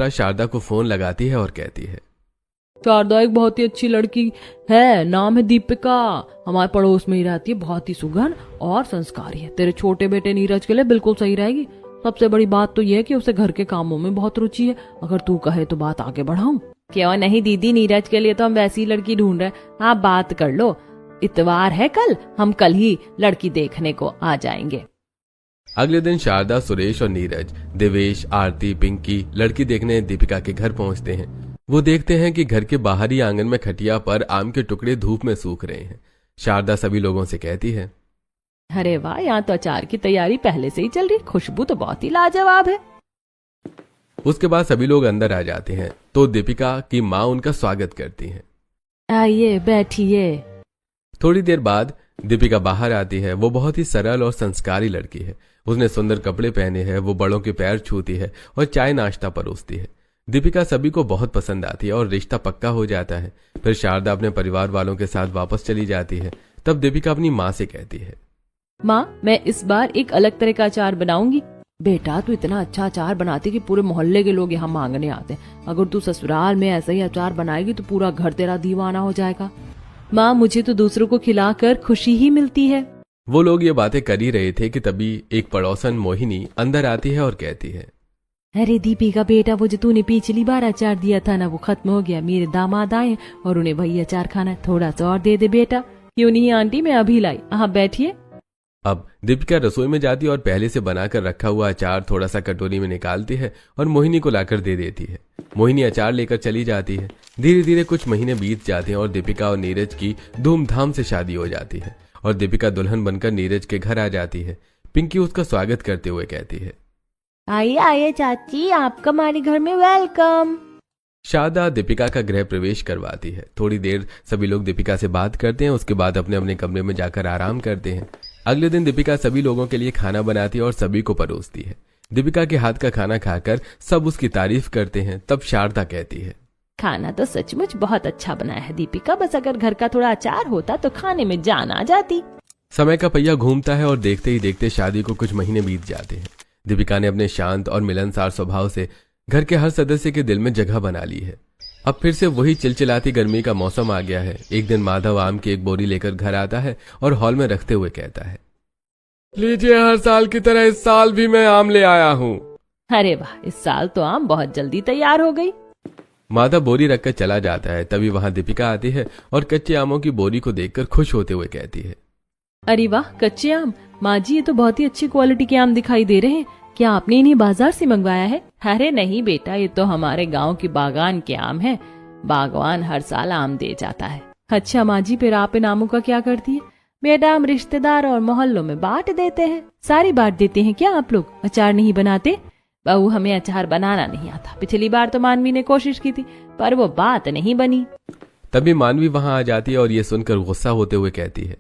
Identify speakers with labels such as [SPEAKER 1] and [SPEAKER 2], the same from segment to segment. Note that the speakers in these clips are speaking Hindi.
[SPEAKER 1] सुमित्रा शारदा को फोन लगाती है और कहती है,
[SPEAKER 2] शारदा एक बहुत ही अच्छी लड़की है, नाम है दीपिका, हमारे पड़ोस में ही रहती है, बहुत ही सुगन और संस्कारी है। तेरे छोटे बेटे नीरज के लिए बिल्कुल सही रहेगी। सबसे बड़ी बात तो यह है कि उसे घर के कामों में बहुत रुचि है। अगर तू कहे तो बात आगे बढ़ाऊं। क्यों नहीं दीदी, नीरज के लिए तो हम वैसी लड़की ढूंढ रहे। आप बात कर लो, इतवार है कल, हम कल ही लड़की देखने को आ जाएंगे।
[SPEAKER 1] अगले दिन शारदा, सुरेश और नीरज, देवेश, आरती, पिंकी लड़की देखने दीपिका के घर पहुंचते हैं। वो देखते हैं कि घर के बाहरी आंगन में खटिया पर आम के टुकड़े धूप में सूख रहे हैं। शारदा सभी लोगों से कहती है,
[SPEAKER 2] अरे वाह, यहाँ तो अचार की तैयारी पहले से ही चल रही, खुशबू तो बहुत ही लाजवाब है।
[SPEAKER 1] उसके बाद सभी लोग अंदर आ जाते हैं तो दीपिका की माँ उनका स्वागत करती है।
[SPEAKER 2] आइए बैठिए।
[SPEAKER 1] थोड़ी देर बाद दीपिका बाहर आती है। वो बहुत ही सरल और संस्कारी लड़की है। उसने सुंदर कपड़े पहने हैं, वो बड़ों के पैर छूती है और चाय नाश्ता परोसती है। दीपिका सभी को बहुत पसंद आती है और रिश्ता पक्का हो जाता है। फिर शारदा अपने परिवार वालों के साथ वापस चली जाती है। तब दीपिका अपनी माँ से कहती है,
[SPEAKER 2] माँ, मैं इस बार एक अलग तरह का अचार बनाऊंगी। बेटा, तू इतना अच्छा अचार बनाती कि पूरे मोहल्ले के लोग यहाँ मांगने आते हैं। अगर तू ससुराल में ऐसा ही अचार बनाएगी तो पूरा घर तेरा दीवाना हो जाएगा। माँ, मुझे तो दूसरों को खिलाकर खुशी ही मिलती है।
[SPEAKER 1] वो लोग ये बातें कर ही रहे थे कि तभी एक पड़ोसन मोहिनी अंदर आती है और कहती है,
[SPEAKER 2] अरे दीपिका बेटा, वो जो तूने पिछली बार अचार दिया था ना, वो खत्म हो गया। मेरे दामाद आए और उन्हें वही अचार खाना है, थोड़ा सा और दे दे बेटा। क्यों नहीं आंटी, मैं अभी लाई, आप बैठिए।
[SPEAKER 1] अब दीपिका रसोई में जाती है और पहले से बनाकर रखा हुआ अचार थोड़ा सा कटोरी में निकालती है और मोहिनी को लाकर दे देती है। मोहिनी अचार लेकर चली जाती है। धीरे धीरे कुछ महीने बीत जाते हैं और दीपिका और नीरज की धूमधाम से शादी हो जाती है और दीपिका दुल्हन बनकर नीरज के घर आ जाती है। पिंकी उसका स्वागत करते हुए कहती है,
[SPEAKER 2] आइए आइए चाची, आपका हमारे घर में वेलकम।
[SPEAKER 1] शारदा दीपिका का गृह प्रवेश करवाती है। थोड़ी देर सभी लोग दीपिका से बात करते हैं। उसके बाद अपने अपने कमरे में जाकर आराम करते हैं। अगले दिन दीपिका सभी लोगों के लिए खाना बनाती है और सभी को परोसती है। दीपिका के हाथ का खाना खाकर सब उसकी तारीफ करते हैं। तब शारदा कहती है,
[SPEAKER 2] खाना तो सचमुच बहुत अच्छा बनाया है दीपिका, बस अगर घर का थोड़ा अचार होता तो खाने में जान आ जाती।
[SPEAKER 1] समय का पहिया घूमता है और देखते ही देखते शादी को कुछ महीने बीत जाते हैं। दीपिका ने अपने शांत और मिलनसार स्वभाव से घर के हर सदस्य के दिल में जगह बना ली है। अब फिर से वही चिलचिलाती गर्मी का मौसम आ गया है। एक दिन माधव आम की एक बोरी लेकर घर आता है और हॉल में रखते हुए कहता है, लीजिए, हर साल की तरह इस साल भी मैं आम ले आया हूँ।
[SPEAKER 2] अरे वाह, इस साल तो आम बहुत जल्दी तैयार हो गई।
[SPEAKER 1] माधव बोरी रखकर चला जाता है। तभी वहां दीपिका आती है और कच्चे आमों की बोरी को देखकर खुश होते हुए कहती है,
[SPEAKER 2] अरे वाह, कच्चे आम। माँ जी, ये तो बहुत ही अच्छी क्वालिटी के आम दिखाई दे रहे हैं। क्या आपने इन्हें बाजार से मंगवाया है? अरे नहीं बेटा, ये तो हमारे गांव की बागान के आम हैं। बागवान हर साल आम दे जाता है। अच्छा माँ जी, फिर आप इन आमों का क्या करती है? बेटा, हम रिश्तेदार और मोहल्लों में बांट देते हैं। सारी बांट देते हैं क्या आप लोग? अचार नहीं बनाते? बहू, हमें अचार बनाना नहीं आता। पिछली बार तो मानवी ने कोशिश की थी पर वो बात नहीं बनी।
[SPEAKER 1] तभी मानवी वहां आ जाती है और ये सुनकर गुस्सा होते हुए कहती है,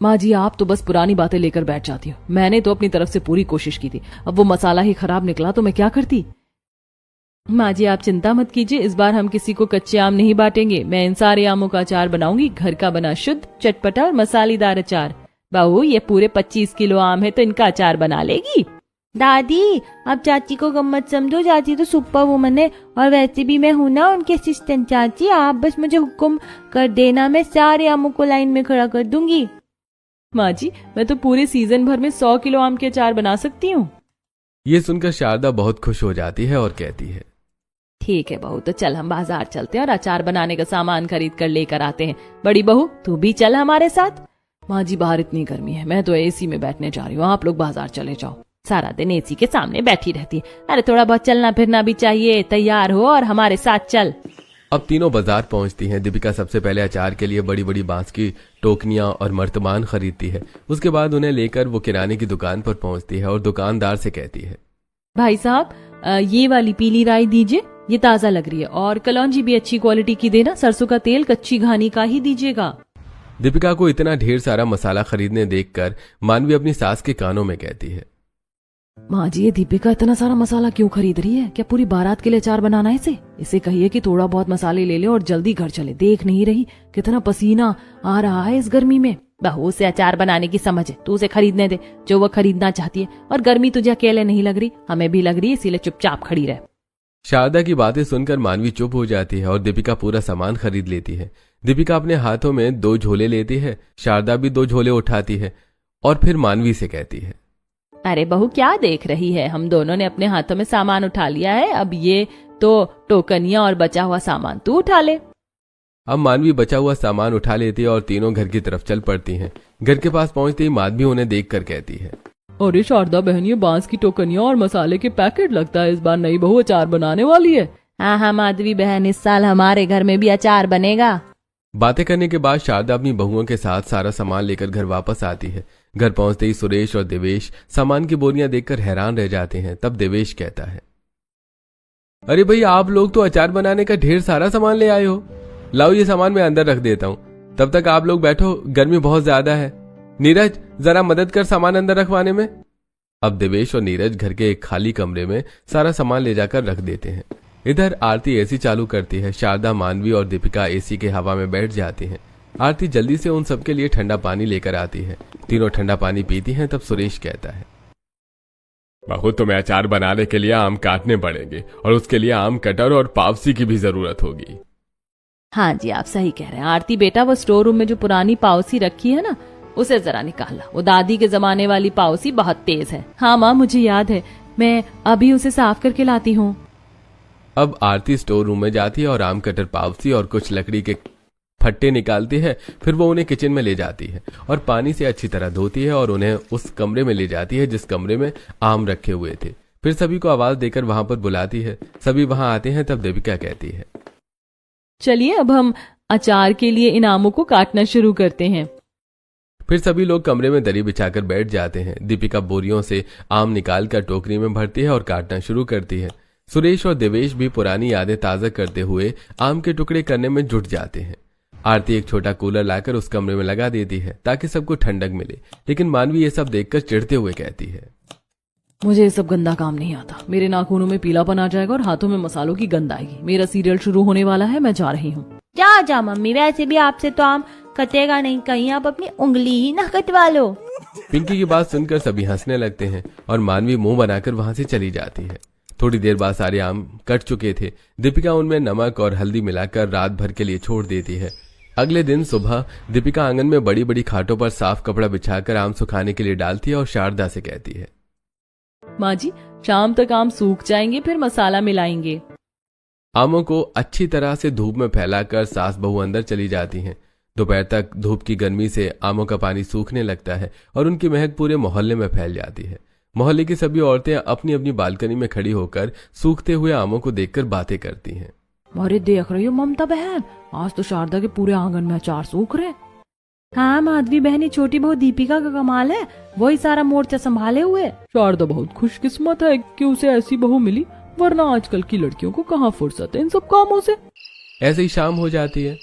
[SPEAKER 2] माँ जी, आप तो बस पुरानी बातें लेकर बैठ जाती हो। मैंने तो अपनी तरफ से पूरी कोशिश की थी, अब वो मसाला ही खराब निकला तो मैं क्या करती। माँ जी, आप चिंता मत कीजिए, इस बार हम किसी को कच्चे आम नहीं बांटेंगे। मैं इन सारे आमों का अचार बनाऊंगी, घर का बना शुद्ध, चटपटा और मसालेदार अचार। बहू, ये पूरे 25 किलो आम है तो इनका अचार बना लेगी? दादी, आप चाची को गम्मत समझो, चाची तो सुपर वुमन है और वैसे भी मैं हूँ ना उनके असिस्टेंट। चाची, आप बस मुझे हुक्म कर देना, मैं सारे आमों को लाइन में खड़ा कर दूंगी। माँ जी, मैं तो पूरे सीजन भर में 100 किलो आम के अचार बना सकती हूँ।
[SPEAKER 1] ये सुनकर शारदा बहुत खुश हो जाती है और कहती है,
[SPEAKER 2] ठीक है बहू, तो चल हम बाजार चलते हैं और अचार बनाने का सामान खरीद कर लेकर आते हैं। बड़ी बहू, तू भी चल हमारे साथ। माँ जी, बाहर इतनी गर्मी है, मैं तो एसी में बैठने जा रही हूँ, आप लोग बाजार चले जाओ। सारा दिन एसी के सामने बैठी रहती है। अरे थोड़ा बहुत चलना फिरना भी चाहिए। तैयार हो और हमारे साथ चल।
[SPEAKER 1] अब तीनों बाजार पहुंचती हैं। दीपिका सबसे पहले अचार के लिए बड़ी बड़ी बांस की टोकनियां और मर्तमान खरीदती है। उसके बाद उन्हें लेकर वो किराने की दुकान पर पहुंचती है और दुकानदार से कहती है,
[SPEAKER 2] भाई साहब, ये वाली पीली राई दीजिए, ये ताजा लग रही है, और कलौंजी भी अच्छी क्वालिटी की देना। सरसों का तेल कच्ची घानी का ही दीजिएगा।
[SPEAKER 1] दीपिका को इतना ढेर सारा मसाला खरीदने देखकर मानवी अपनी सास के कानों में कहती है,
[SPEAKER 2] माँ जी, ये दीपिका इतना सारा मसाला क्यों खरीद रही है? क्या पूरी बारात के लिए अचार बनाना है इसे कहिए कि थोड़ा बहुत मसाले ले ले और जल्दी घर चले। देख नहीं रही कितना पसीना आ रहा है इस गर्मी में। बहू से अचार बनाने की समझ है, तू उसे खरीदने दे जो वो खरीदना चाहती है। और गर्मी तुझे अकेले नहीं लग रही, हमें भी लग रही है, इसीलिए चुपचाप खड़ी रहे।
[SPEAKER 1] शारदा की बातें सुनकर मानवी चुप हो जाती है और दीपिका पूरा सामान खरीद लेती है। दीपिका अपने हाथों में 2 झोले लेती है, शारदा भी 2 झोले उठाती है और फिर मानवी से कहती है,
[SPEAKER 2] अरे बहू क्या देख रही है, हम दोनों ने अपने हाथों में सामान उठा लिया है, अब ये तो टोकनियां और बचा हुआ सामान तू उठा ले।
[SPEAKER 1] अब मानवी बचा हुआ सामान उठा लेती है और तीनों घर की तरफ चल पड़ती हैं। घर के पास पहुंचते ही माधवी उन्हें देखकर कहती है,
[SPEAKER 2] अरे शारदा बहन, ये बांस की टोकनियां और मसाले के पैकेट, लगता है इस बार नई बहू अचार बनाने वाली है। हाँ हाँ माधवी बहन, इस साल हमारे घर में भी अचार बनेगा।
[SPEAKER 1] बातें करने के बाद शारदा अपनी बहुओं के साथ सारा सामान लेकर घर वापस आती है। घर पहुंचते ही सुरेश और देवेश सामान की बोरियां देखकर हैरान रह जाते हैं। तब देवेश कहता है, अरे भाई, आप लोग तो अचार बनाने का ढेर सारा सामान ले आए हो। लाओ ये सामान मैं अंदर रख देता हूँ, तब तक आप लोग बैठो, गर्मी बहुत ज्यादा है। नीरज, जरा मदद कर सामान अंदर रखवाने में। अब देवेश और नीरज घर के एक खाली कमरे में सारा सामान ले जाकर रख देते हैं। इधर आरती एसी चालू करती है। शारदा, मानवी और दीपिका एसी के हवा में बैठ जाती हैं। आरती जल्दी से उन सबके लिए ठंडा पानी लेकर आती है। तीनों ठंडा पानी पीती हैं। तब सुरेश कहता है,
[SPEAKER 3] बहू, तुम्हें अचार बनाने के लिए आम काटने पड़ेंगे और उसके लिए आम कटर और पावसी की भी जरूरत होगी।
[SPEAKER 2] हाँ जी, आप सही कह रहे हैं। आरती बेटा, वो स्टोर रूम में जो पुरानी पावसी रखी है ना, उसे जरा निकालना। वो दादी के जमाने वाली पावसी बहुत तेज है। हाँ माँ, मुझे याद है, मैं अभी उसे साफ करके लाती हूँ।
[SPEAKER 1] अब आरती स्टोर रूम में जाती है और आम कटर, पावसी और कुछ लकड़ी के फट्टे निकालती है। फिर वो उन्हें किचन में ले जाती है और पानी से अच्छी तरह धोती है और उन्हें उस कमरे में ले जाती है जिस कमरे में आम रखे हुए थे। फिर सभी को आवाज देकर वहां पर बुलाती है। सभी वहां आते हैं। तब दीपिका कहती है,
[SPEAKER 2] चलिए अब हम अचार के लिए इन आमों को काटना शुरू करते हैं।
[SPEAKER 1] फिर सभी लोग कमरे में दरी बिछाकर बैठ जाते हैं। दीपिका बोरियों से आम निकालकर टोकरी में भरती है और काटना शुरू करती है। सुरेश और देवेश भी पुरानी यादें ताजा करते हुए आम के टुकड़े करने में जुट जाते हैं। आरती एक छोटा कूलर लाकर उस कमरे में लगा देती है ताकि सबको ठंडक मिले, लेकिन मानवी ये सब देखकर चिढ़ते हुए कहती है,
[SPEAKER 2] मुझे ये सब गंदा काम नहीं आता। मेरे नाखूनों में पीलापन आ जाएगा और हाथों में मसालों की गंध आएगी। मेरा सीरियल शुरू होने वाला है, मैं जा रही हूँ।
[SPEAKER 4] जा जा मम्मी, वैसे भी आपसे तो आम कटेगा नहीं, कहीं आप अपनी उंगली ही ना कटवा लो।
[SPEAKER 1] पिंकी की बात सुनकर सभी हंसने लगते हैं और मानवी मुंह बनाकर वहां से चली जाती है। थोड़ी देर बाद सारे आम कट चुके थे। दीपिका उनमें नमक और हल्दी मिलाकर रात भर के लिए छोड़ देती है। अगले दिन सुबह दीपिका आंगन में बड़ी बड़ी खाटों पर साफ कपड़ा बिछाकर आम सुखाने के लिए डालती है और शारदा से कहती है,
[SPEAKER 2] माँ जी, शाम तक आम सूख जाएंगे, फिर मसाला मिलाएंगे।
[SPEAKER 1] आमों को अच्छी तरह से धूप में फैलाकर सास बहू अंदर चली जाती हैं। दोपहर तक धूप की गर्मी से आमों का पानी सूखने लगता है और उनकी महक पूरे मोहल्ले में फैल जाती है। मोहल्ले की सभी औरतें अपनी अपनी बालकनी में खड़ी होकर सूखते हुए आमों को देखकर बातें करती हैं।
[SPEAKER 2] अरे देख रही हो ममता बहन, आज तो शारदा के पूरे आंगन में अचार सूख रहे। हाँ माधवी बहनी, छोटी बहू दीपिका का कमाल है, वही सारा मोर्चा संभाले हुए। शारदा बहुत खुशकिस्मत है कि उसे ऐसी बहू मिली, वरना आजकल की लड़कियों को कहाँ फुर्सत है इन सब कामों से।
[SPEAKER 1] ऐसे ही शाम हो जाती है।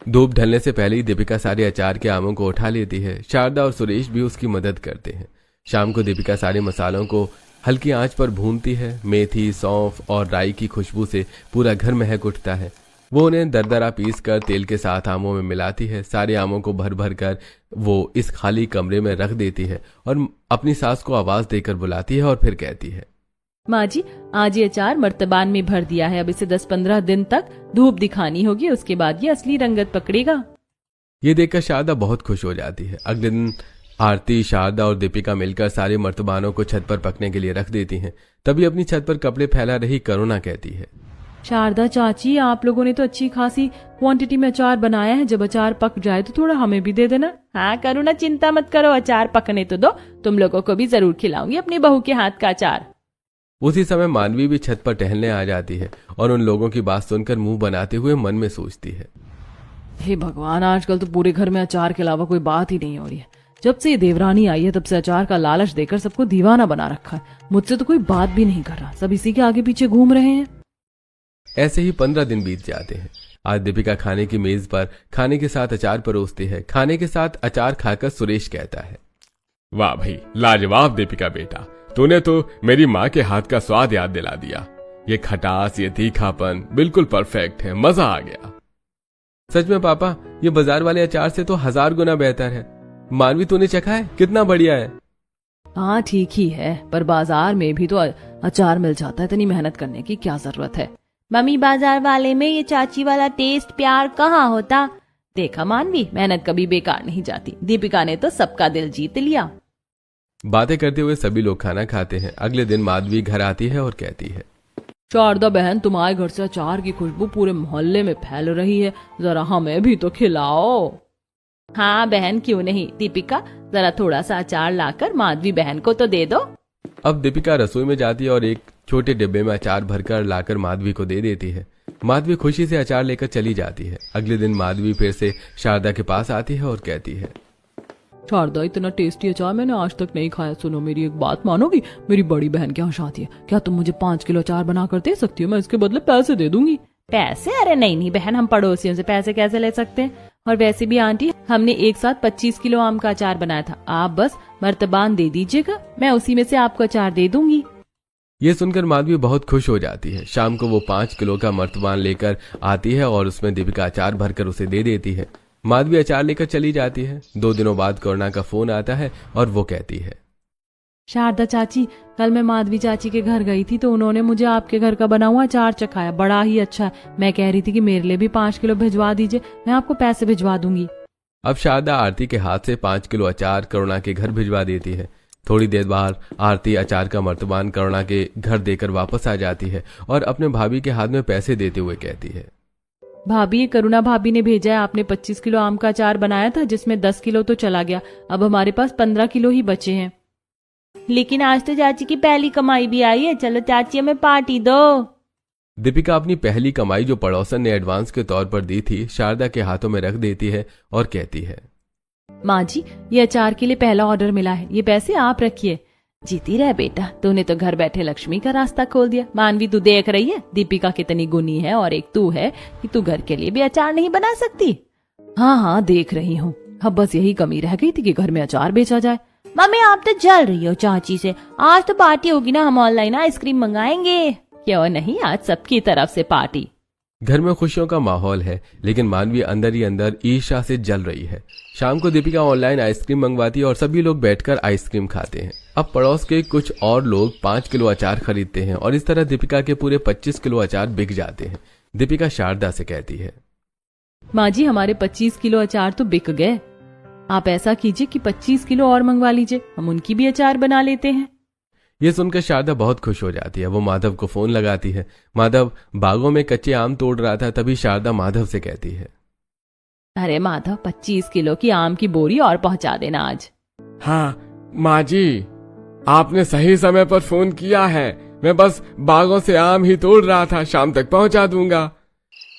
[SPEAKER 1] धूप ढलने से पहले ही दीपिका सारे अचार के आमों को उठा लेती है। शारदा और सुरेश भी उसकी मदद करते हैं। शाम को दीपिका सारे मसालों को हल्की आंच पर भूनती है। मेथी, सौंफ और राई की खुशबू से पूरा घर महक उठता है। वो उन्हें दरदरा पीस कर तेल के साथ आमों में मिलाती है। सारे आमों को भर भर कर वो इस खाली कमरे में रख देती है और अपनी सास को आवाज देकर बुलाती है और फिर कहती है,
[SPEAKER 2] माँ जी, आज ये अचार मर्तबान में भर दिया है, अब इसे 10-15 दिन तक धूप दिखानी होगी, उसके बाद ये असली रंगत पकड़ेगा।
[SPEAKER 1] ये देखकर शारदा बहुत खुश हो जाती है। अगले दिन आरती, शारदा और दीपिका मिलकर सारे मर्तबानों को छत पर पकने के लिए रख देती हैं। तभी अपनी छत पर कपड़े फैला रही करुणा कहती है,
[SPEAKER 2] शारदा चाची, आप लोगों ने तो अच्छी खासी क्वांटिटी में अचार बनाया है, जब अचार पक जाए तो थोड़ा हमें भी दे देना। हाँ करुणा, चिंता मत करो, अचार पकने तो दो, तुम लोगों को भी जरूर खिलाऊंगी अपनी बहू के हाथ का अचार।
[SPEAKER 1] उसी समय मानवी भी छत पर टहलने आ जाती है और उन लोगों की बात सुनकर मुंह बनाते हुए मन में सोचती है,
[SPEAKER 2] हे भगवान, आजकल तो पूरे घर में अचार के अलावा कोई बात ही नहीं हो रही है। जब से ये देवरानी आई है तब से अचार का लालच देकर सबको दीवाना बना रखा है। मुझसे तो कोई बात भी नहीं कर रहा, सब इसी के आगे पीछे घूम रहे हैं।
[SPEAKER 1] ऐसे ही 15 दिन बीत जाते हैं। आज दीपिका खाने की मेज पर खाने के साथ अचार परोसती है। खाने के साथ अचार खाकर सुरेश कहता है,
[SPEAKER 3] वाह भाई, लाजवाब दीपिका बेटा, तूने तो मेरी माँ के हाथ का स्वाद याद दिला दिया। ये खटास, ये तीखापन बिल्कुल परफेक्ट है, मजा आ गया।
[SPEAKER 1] सच में पापा, ये बाजार वाले अचार से तो 1000 गुना बेहतर है। मानवी, तूने चखा है? कितना बढ़िया है।
[SPEAKER 2] हाँ ठीक ही है, पर बाजार में भी तो अचार मिल जाता है, इतनी मेहनत करने की क्या जरूरत है।
[SPEAKER 4] मम्मी बाजार वाले में ये चाची वाला टेस्ट प्यार कहाँ होता।
[SPEAKER 2] देखा मानवी, मेहनत कभी बेकार नहीं जाती। दीपिका ने तो सबका दिल जीत लिया।
[SPEAKER 1] बातें करते हुए सभी लोग खाना खाते हैं। अगले दिन माधवी घर आती है और कहती है,
[SPEAKER 2] शारदा बहन, तुम्हारे घर से अचार की खुशबू पूरे मोहल्ले में फैल रही है, जरा हमें भी तो खिलाओ। हाँ बहन, क्यों नहीं। दीपिका, जरा थोड़ा सा अचार लाकर माधवी बहन को तो दे दो।
[SPEAKER 1] अब दीपिका रसोई में जाती है और एक छोटे डिब्बे में अचार भरकर लाकर माधवी को दे देती है। माधवी खुशी से अचार लेकर चली जाती है। अगले दिन माधवी फिर से शारदा के पास आती है और कहती है,
[SPEAKER 2] शारदा, इतना टेस्टी अचार मैंने आज तक नहीं खाया। सुनो, मेरी एक बात मानोगी? मेरी बड़ी बहन के यहाँ शादी है, क्या तुम मुझे 5 किलो अचार बना कर दे सकती हो? मैं इसके बदले पैसे दे दूंगी।
[SPEAKER 4] पैसे? अरे नहीं बहन, हम पड़ोसियों से पैसे कैसे ले सकते हैं।
[SPEAKER 2] और वैसे भी आंटी, हमने एक साथ 25 किलो आम का अचार बनाया था। आप बस मर्तबान दे दीजिएगा, मैं उसी में से आपको अचार दे दूंगी।
[SPEAKER 1] ये सुनकर माधवी बहुत खुश हो जाती है। शाम को वो 5 किलो का मर्तबान लेकर आती है और उसमें दीपिका अचार भरकर उसे दे देती है। माधवी अचार लेकर चली जाती है। 2 दिनों बाद करुणा का फोन आता है और वो कहती है,
[SPEAKER 2] शारदा चाची, कल मैं माधवी चाची के घर गई थी तो उन्होंने मुझे आपके घर का बना हुआ अचार चखाया, बड़ा ही अच्छा है। मैं कह रही थी कि मेरे लिए भी 5 किलो भिजवा दीजिए, मैं आपको पैसे भिजवा दूंगी।
[SPEAKER 1] अब शारदा आरती के हाथ से 5 किलो अचार करुणा के घर भिजवा देती है। थोड़ी देर बाद आरती अचार का मर्तबान करुणा के घर देकर वापस आ जाती है और अपने भाभी के हाथ में पैसे देते हुए कहती है,
[SPEAKER 2] भाभी, ये करुणा भाभी ने भेजा है। आपने 25 किलो आम का अचार बनाया था, जिसमें 10 किलो तो चला गया। अब हमारे पास 15 किलो ही बचे हैं।
[SPEAKER 4] लेकिन आज तो चाची की पहली कमाई भी आई है, चलो चाची हमें पार्टी दो।
[SPEAKER 1] दीपिका अपनी पहली कमाई जो पड़ोसन ने एडवांस के तौर पर दी थी शारदा के हाथों में रख देती है और कहती है,
[SPEAKER 2] माँ जी, ये अचार के लिए पहला ऑर्डर मिला है, ये पैसे आप रखिए। जीती रहे बेटा, तूने तो घर बैठे लक्ष्मी का रास्ता खोल दिया। मानवी, तू देख रही है दीपिका कितनी गुनी है, और एक तू है कि तू घर के लिए भी अचार नहीं बना सकती। हाँ हाँ देख रही हूँ, अब बस यही कमी रह गई थी कि घर में अचार बेचा जाए।
[SPEAKER 4] मम्मी, आप तो जल रही हो चाची से। आज तो पार्टी होगी ना, हम ऑनलाइन आइसक्रीम मंगाएंगे।
[SPEAKER 2] क्यों नहीं, आज सबकी तरफ से पार्टी।
[SPEAKER 1] घर में खुशियों का माहौल है, लेकिन मानवी अंदर ही अंदर ईर्ष्या से जल रही है। शाम को दीपिका ऑनलाइन आइसक्रीम मंगवाती है और सभी लोग बैठकर आइसक्रीम खाते हैं। अब पड़ोस के कुछ और लोग 5 किलो अचार खरीदते हैं और इस तरह दीपिका के पूरे 25 किलो अचार बिक जाते हैं। दीपिका शारदा से कहती है,
[SPEAKER 2] माँ जी, हमारे 25 किलो अचार तो बिक गए। आप ऐसा कीजिए कि 25 किलो और मंगवा लीजिए, हम उनकी भी अचार बना लेते हैं।
[SPEAKER 1] ये सुनकर शारदा बहुत खुश हो जाती है। वो माधव को फोन लगाती है। माधव बागों में कच्चे आम तोड़ रहा था, तभी शारदा माधव से कहती है,
[SPEAKER 2] अरे माधव, 25 किलो की आम की बोरी और पहुंचा देना आज।
[SPEAKER 3] हाँ माँ जी, आपने सही समय पर फोन किया है। मैं बस बागों से आम ही तोड़ रहा था, शाम तक पहुंचा दूंगा।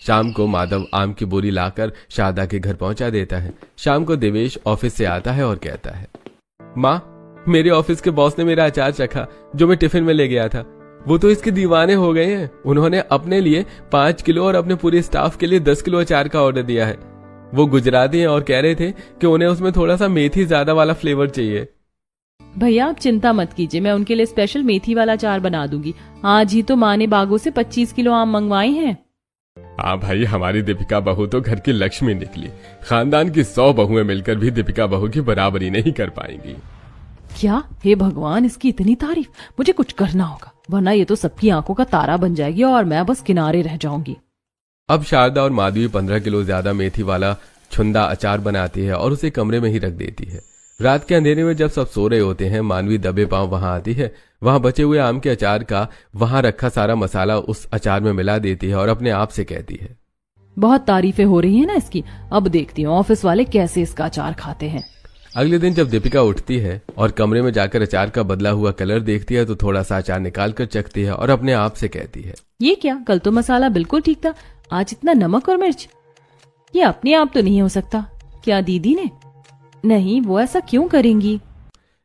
[SPEAKER 1] शाम को माधव आम की बोरी लाकर शारदा के घर पहुंचा देता है। शाम को देवेश ऑफिस से आता है और कहता है, माँ, मेरे ऑफिस के बॉस ने मेरा अचार चखा जो मैं टिफिन में ले गया था। वो तो इसके दीवाने हो गए हैं। उन्होंने अपने लिए 5 किलो और अपने पूरे स्टाफ के लिए 10 किलो अचार का ऑर्डर दिया है। वो गुजराती हैं और कह रहे थे कि उन्हें उसमें थोड़ा सा मेथी ज्यादा वाला फ्लेवर चाहिए।
[SPEAKER 2] भैया, आप चिंता मत कीजिए, मैं उनके लिए स्पेशल मेथी वाला अचार बना दूंगी। आज ही तो माँ ने बागों से 25 किलो आम मंगवाए हैं।
[SPEAKER 3] हाँ भाई, हमारी दीपिका बहू तो घर की लक्ष्मी निकली। खानदान की 100 बहुएं मिलकर भी दीपिका बहू की बराबरी नहीं कर पाएंगी।
[SPEAKER 2] क्या? हे भगवान, इसकी इतनी तारीफ। मुझे कुछ करना होगा, वरना ये तो सबकी आंखों का तारा बन जाएगी और मैं बस किनारे रह जाऊंगी।
[SPEAKER 1] अब शारदा और माधवी 15 किलो ज्यादा मेथी वाला छुंदा अचार बनाती है और उसे कमरे में ही रख देती है। रात के अंधेरे में जब सब सो रहे होते हैं, मानवी दबे पांव वहां आती है। वहां बचे हुए आम के अचार का वहां रखा सारा मसाला उस अचार में मिला देती है और अपने आप से कहती है,
[SPEAKER 2] बहुत तारीफें हो रही है ना इसकी, अब देखती हूँ ऑफिस वाले कैसे इसका अचार खाते हैं।
[SPEAKER 1] अगले दिन जब दीपिका उठती है और कमरे में जाकर अचार का बदला हुआ कलर देखती है तो थोड़ा सा अचार निकाल कर चखती है और अपने आप से कहती है,
[SPEAKER 2] ये क्या, कल तो मसाला बिल्कुल ठीक था, आज इतना नमक और मिर्च। ये अपने आप तो नहीं हो सकता। क्या दीदी ने? नहीं, वो ऐसा क्यों करेंगी?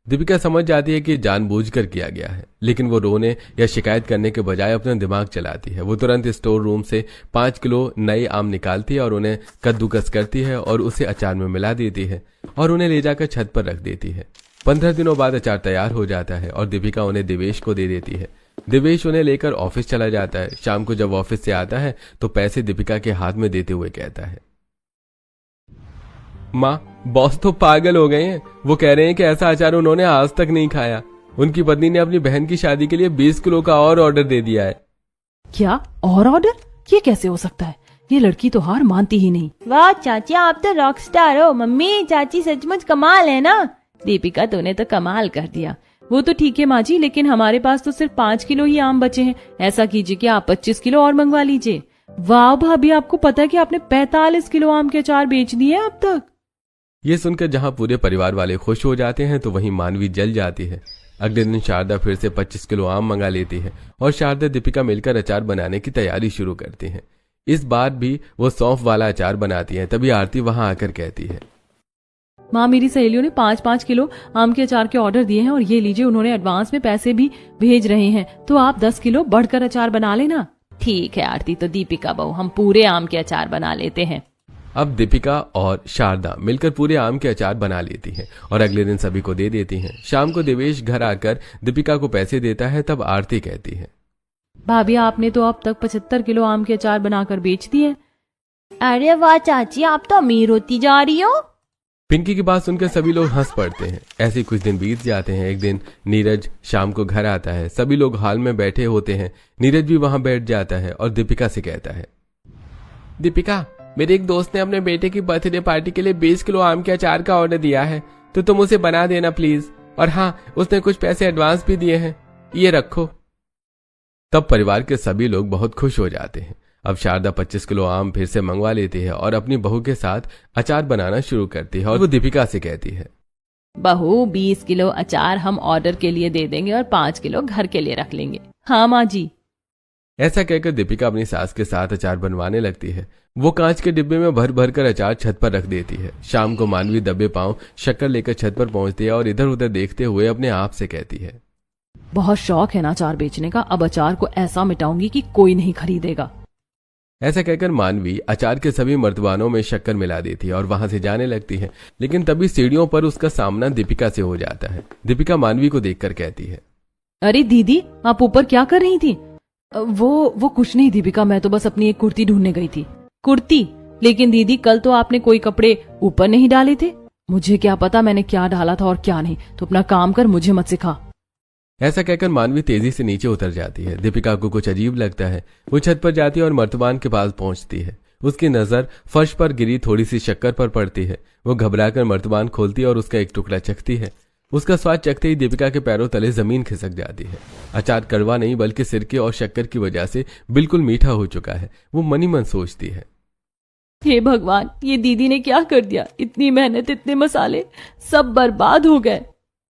[SPEAKER 1] दीपिका समझ जाती है कि जानबूझकर किया गया है, लेकिन वो रोने या शिकायत करने के बजाय अपना दिमाग चलाती है। वो तुरंत स्टोर रूम से 5 किलो नए आम निकालती है और उन्हें कद्दूकस करती है और उसे अचार में मिला देती है और उन्हें ले जाकर छत पर रख देती है। 15 दिनों बाद अचार तैयार हो जाता है और दीपिका उन्हें देवेश को दे देती है। देवेश उन्हें लेकर ऑफिस चला जाता है। शाम को जब ऑफिस से आता है तो पैसे दीपिका के हाथ में देते हुए कहता है, माँ, बॉस तो पागल हो गए हैं। वो कह रहे हैं कि ऐसा अचार उन्होंने आज तक नहीं खाया। उनकी पत्नी ने अपनी बहन की शादी के लिए 20 किलो का और ऑर्डर दे दिया है।
[SPEAKER 2] क्या और ऑर्डर? ये कैसे हो सकता है? ये लड़की तो हार मानती ही नहीं।
[SPEAKER 4] वाह चाची, आप तो रॉक स्टार हो। मम्मी, चाची सचमुच कमाल है ना।
[SPEAKER 2] दीपिका, तूने तो कमाल कर दिया। वो तो ठीक है माँ जी, लेकिन हमारे पास तो सिर्फ 5 किलो ही आम बचे हैं। ऐसा कीजिए कि आप 25 किलो और मंगवा लीजिए। वाह भाभी, आपको पता है कि आपने 45 किलो आम के अचार बेच दिए अब तक।
[SPEAKER 1] ये सुनकर जहां पूरे परिवार वाले खुश हो जाते हैं तो वहीं मानवी जल जाती है। अगले दिन शारदा फिर से 25 किलो आम मंगा लेती है और शारदा दीपिका मिलकर अचार बनाने की तैयारी शुरू करती हैं। इस बार भी वो सौंफ वाला अचार बनाती है। तभी आरती वहां आकर कहती है,
[SPEAKER 2] माँ, मेरी सहेलियों ने 5-5 किलो आम के अचार के ऑर्डर दिए हैं और ये लीजिए, उन्होंने एडवांस में पैसे भी भेज रहे हैं, तो आप 10 किलो बढ़कर अचार बना लेना। ठीक है आरती, तो दीपिका बहू, हम पूरे आम के अचार बना लेते हैं।
[SPEAKER 1] अब दीपिका और शारदा मिलकर पूरे आम के अचार बना लेती हैं और अगले दिन सभी को दे देती हैं। शाम को देवेश घर आकर दीपिका को पैसे देता है। तब आरती कहती है,
[SPEAKER 2] भाभी, आपने तो अब तक 75 किलो आम के अचार बनाकर बेच दिए।
[SPEAKER 4] अरे वाह चाची, आप तो अमीर होती जा रही हो।
[SPEAKER 1] पिंकी की बात सुनकर सभी लोग हंस पड़ते हैं। ऐसे कुछ दिन बीत जाते हैं। एक दिन नीरज शाम को घर आता है। सभी लोग हॉल में बैठे होते हैं। नीरज भी वहां बैठ जाता है और दीपिका से कहता है, दीपिका, मेरे एक दोस्त ने अपने बेटे की बर्थडे पार्टी के लिए 20 किलो आम के अचार का ऑर्डर दिया है, तो तुम उसे बना देना प्लीज। और हाँ, उसने कुछ पैसे एडवांस भी दिए हैं, ये रखो। तब परिवार के सभी लोग बहुत खुश हो जाते हैं। अब शारदा 25 किलो आम फिर से मंगवा लेती है और अपनी बहू के साथ अचार बनाना शुरू करती है और वो दीपिका से कहती है,
[SPEAKER 2] बहू, 20 किलो अचार हम ऑर्डर के लिए दे देंगे और 5 किलो घर के लिए रख लेंगे। हाँ माँ जी।
[SPEAKER 1] ऐसा कहकर दीपिका अपनी सास के साथ अचार बनवाने लगती है। वो कांच के डिब्बे में भर भर कर अचार छत पर रख देती है। शाम को मानवी दबे पांव शक्कर लेकर छत पर पहुंचती है और इधर उधर देखते हुए अपने आप से कहती है,
[SPEAKER 2] बहुत शौक है ना अचार बेचने का। अब अचार को ऐसा मिटाऊंगी कि कोई नहीं खरीदेगा।
[SPEAKER 1] ऐसा कहकर मानवी अचार के सभी मर्तबानों में शक्कर मिला देती है और वहां से जाने लगती है। लेकिन तभी सीढ़ियों पर उसका सामना दीपिका से हो जाता है। दीपिका मानवी को देखकर कहती है,
[SPEAKER 2] अरे दीदी, आप ऊपर क्या कर रही थी? वो कुछ नहीं दीपिका, मैं तो बस अपनी एक कुर्ती ढूंढने गई थी। कुर्ती? लेकिन दीदी, कल तो आपने कोई कपड़े ऊपर नहीं डाले थे। मुझे क्या पता मैंने क्या डाला था और क्या नहीं, तो अपना काम कर, मुझे मत सिखा।
[SPEAKER 1] ऐसा कहकर मानवी तेजी से नीचे उतर जाती है। दीपिका को कुछ अजीब लगता है। वो छत पर जाती है और मर्तबान के पास पहुंचती है। उसकी नजर फर्श पर गिरी थोड़ी सी शक्कर पर पड़ती है। वो घबराकर मर्तबान खोलती है और उसका एक टुकड़ा चखती है। उसका स्वाद चखते ही दीपिका के पैरों तले जमीन खिसक जाती है। अचार कड़वा नहीं बल्कि सिरके और शक्कर की वजह से बिल्कुल मीठा हो चुका है। वो मनी मन सोचती है,
[SPEAKER 2] हे भगवान, ये दीदी ने क्या कर दिया? इतनी मेहनत, इतने मसाले, सब बर्बाद हो गए।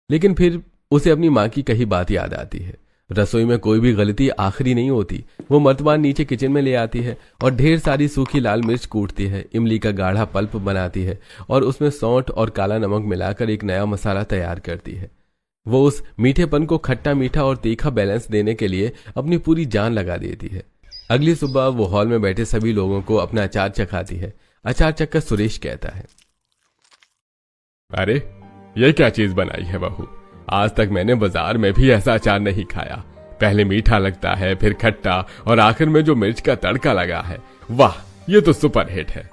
[SPEAKER 1] लेकिन फिर उसे अपनी माँ की कही बात याद आती है। रसोई में कोई भी गलती आखिरी नहीं होती। वो मर्तबान नीचे किचन में ले आती है और ढेर सारी सूखी लाल मिर्च कूटती है, इमली का गाढ़ा पल्प बनाती है और उसमें सौंठ और काला नमक मिलाकर एक नया मसाला तैयार करती है। वो उस मीठेपन को खट्टा मीठा और तीखा बैलेंस देने के लिए अपनी पूरी जान लगा देती है। अगली सुबह वो हॉल में बैठे सभी लोगों को अपना अचार चखाती है। अचार चखकर सुरेश कहता है,
[SPEAKER 3] अरे ये क्या चीज बनाई है बहू? आज तक मैंने बाजार में भी ऐसा अचार नहीं खाया। पहले मीठा लगता है, फिर खट्टा और आखिर में जो मिर्च का तड़का लगा है, वाह, ये तो सुपर हिट है।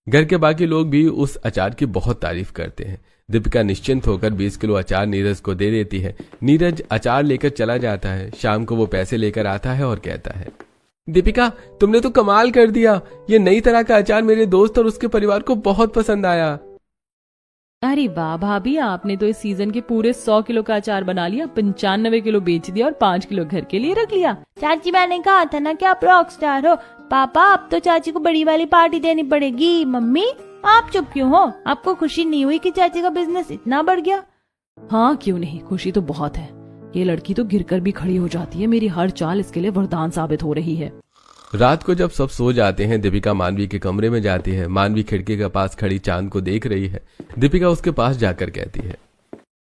[SPEAKER 1] घर के बाकी लोग भी उस अचार की बहुत तारीफ करते हैं। दीपिका निश्चिंत होकर 20 किलो अचार नीरज को दे देती है। नीरज अचार लेकर चला जाता है। शाम को वो पैसे लेकर आता है और कहता है, दीपिका, तुमने तो कमाल कर दिया। ये नई तरह का अचार मेरे दोस्त और उसके परिवार को बहुत पसंद आया।
[SPEAKER 2] अरे वाह भाभी, आपने तो इस सीजन के पूरे 100 किलो का अचार बना लिया, 95 किलो बेच दिया और 5 किलो घर के लिए रख लिया।
[SPEAKER 4] चाची, मैंने कहा था ना कि आप रॉक स्टार हो। पापा, अब तो चाची को बड़ी वाली पार्टी देनी पड़ेगी। मम्मी, आप चुप क्यों हो? आपको खुशी नहीं हुई कि चाची का बिजनेस इतना बढ़ गया?
[SPEAKER 2] हाँ, क्यों नहीं, खुशी तो बहुत है। ये लड़की तो गिरकर भी खड़ी हो जाती है। मेरी हर चाल इसके लिए वरदान साबित हो रही है।
[SPEAKER 1] रात को जब सब सो जाते हैं, दीपिका मानवी के कमरे में जाती है। मानवी खिड़की के पास खड़ी चांद को देख रही है। दीपिका उसके पास जाकर कहती है,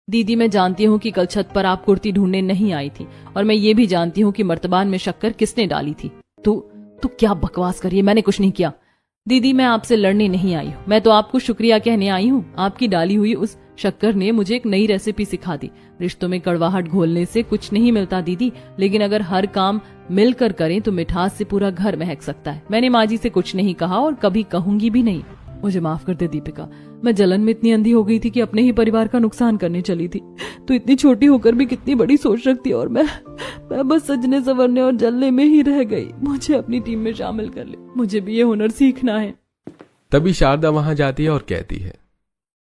[SPEAKER 2] दीदी, मैं जानती हूँ कि कल छत पर आप कुर्ती ढूंढने नहीं आई थी और मैं ये भी जानती हूँ कि मर्तबान में शक्कर किसने डाली थी। तू क्या बकवास करिए, मैंने कुछ नहीं किया। दीदी, मैं आपसे लड़ने नहीं आई हूँ, मैं तो आपको शुक्रिया कहने आई हूँ। आपकी डाली हुई उस शक्कर ने मुझे एक नई रेसिपी सिखा दी। रिश्तों में कड़वाहट घोलने से कुछ नहीं मिलता दीदी, लेकिन अगर हर काम मिलकर करें तो मिठास से पूरा घर महक सकता है। मैंने माँ जी से कुछ नहीं कहा और कभी कहूंगी भी नहीं। मुझे माफ कर दे दीपिका, मैं जलन में इतनी अंधी हो गई थी कि अपने ही परिवार का नुकसान करने चली थी। तू इतनी छोटी होकर भी कितनी बड़ी सोच रखती है, और मैं बस सजने संवरने और जलने में ही रह गई। मुझे अपनी टीम में शामिल कर ले, मुझे भी ये हुनर सीखना है।
[SPEAKER 1] तभी शारदा वहां जाती है और कहती है,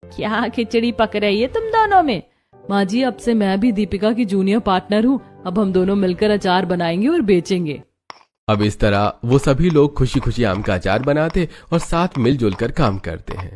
[SPEAKER 2] क्या खिचड़ी पक रही है तुम दोनों में? माँ जी, अब से मैं भी दीपिका की जूनियर पार्टनर हूँ। अब हम दोनों मिलकर अचार बनाएंगे और बेचेंगे।
[SPEAKER 1] अब इस तरह वो सभी लोग खुशी खुशी आम का अचार बनाते और साथ मिलजुल कर काम करते हैं।